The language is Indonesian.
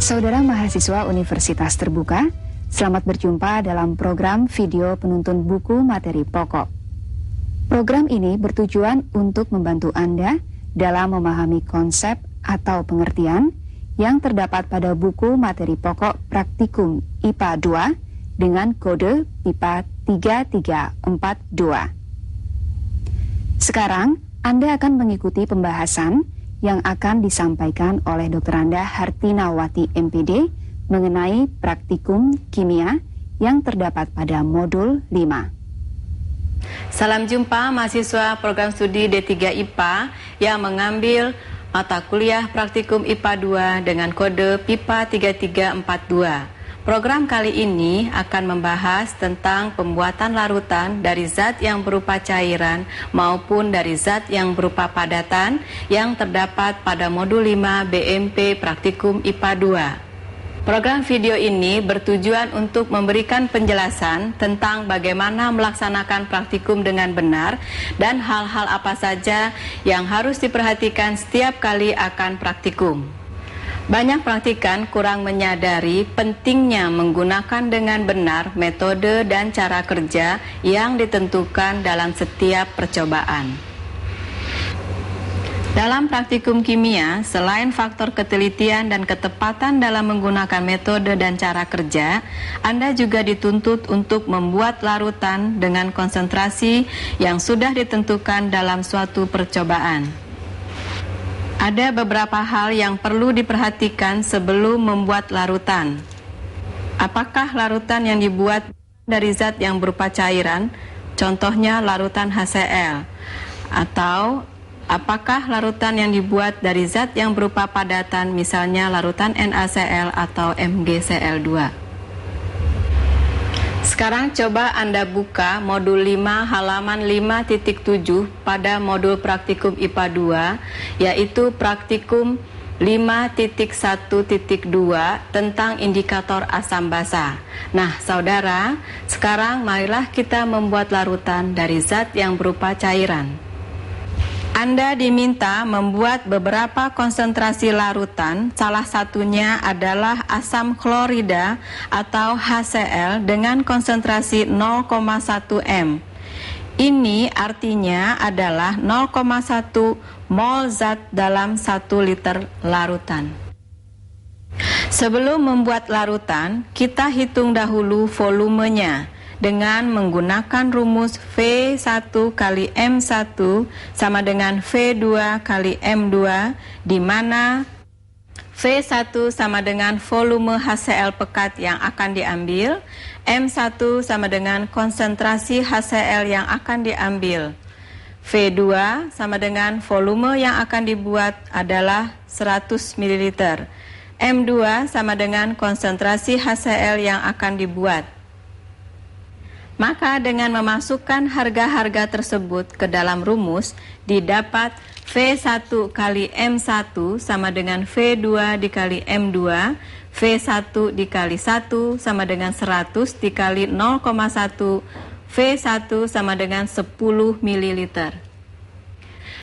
Saudara mahasiswa Universitas Terbuka, selamat berjumpa dalam program video penuntun buku materi pokok. Program ini bertujuan untuk membantu Anda dalam memahami konsep atau pengertian yang terdapat pada buku materi pokok praktikum IPA 2 dengan kode IPA 3342. Sekarang, Anda akan mengikuti pembahasan yang akan disampaikan oleh Dr. Anda Hartinawati MPD mengenai praktikum kimia yang terdapat pada modul 5. Salam jumpa mahasiswa program studi D3 IPA yang mengambil mata kuliah praktikum IPA 2 dengan kode PIPA 3342. Program kali ini akan membahas tentang pembuatan larutan dari zat yang berupa cairan maupun dari zat yang berupa padatan yang terdapat pada modul 5 BMP Praktikum IPA 2. Program video ini bertujuan untuk memberikan penjelasan tentang bagaimana melaksanakan praktikum dengan benar dan hal-hal apa saja yang harus diperhatikan setiap kali akan praktikum. Banyak praktikan kurang menyadari pentingnya menggunakan dengan benar metode dan cara kerja yang ditentukan dalam setiap percobaan. Dalam praktikum kimia, selain faktor ketelitian dan ketepatan dalam menggunakan metode dan cara kerja, Anda juga dituntut untuk membuat larutan dengan konsentrasi yang sudah ditentukan dalam suatu percobaan. Ada beberapa hal yang perlu diperhatikan sebelum membuat larutan. Apakah larutan yang dibuat dari zat yang berupa cairan, contohnya larutan HCl, atau apakah larutan yang dibuat dari zat yang berupa padatan, misalnya larutan NaCl atau MgCl2. Sekarang coba Anda buka modul 5 halaman 5.7 pada modul praktikum IPA 2, yaitu praktikum 5.1.2 tentang indikator asam basa. Nah, saudara, sekarang marilah kita membuat larutan dari zat yang berupa cairan. Anda diminta membuat beberapa konsentrasi larutan, salah satunya adalah asam klorida atau HCl dengan konsentrasi 0,1 m. Ini artinya adalah 0,1 mol zat dalam 1 liter larutan. Sebelum membuat larutan, kita hitung dahulu volumenya dengan menggunakan rumus V1 kali M1 sama dengan V2 kali M2, di mana V1 sama dengan volume HCl pekat yang akan diambil, M1 sama dengan konsentrasi HCl yang akan diambil, V2 sama dengan volume yang akan dibuat adalah 100 ml, M2 sama dengan konsentrasi HCl yang akan dibuat. Maka dengan memasukkan harga-harga tersebut ke dalam rumus, didapat V1 kali M1 sama dengan V2 dikali M2, V1 dikali 1 sama dengan 100 dikali 0,1, V1 sama dengan 10 ml.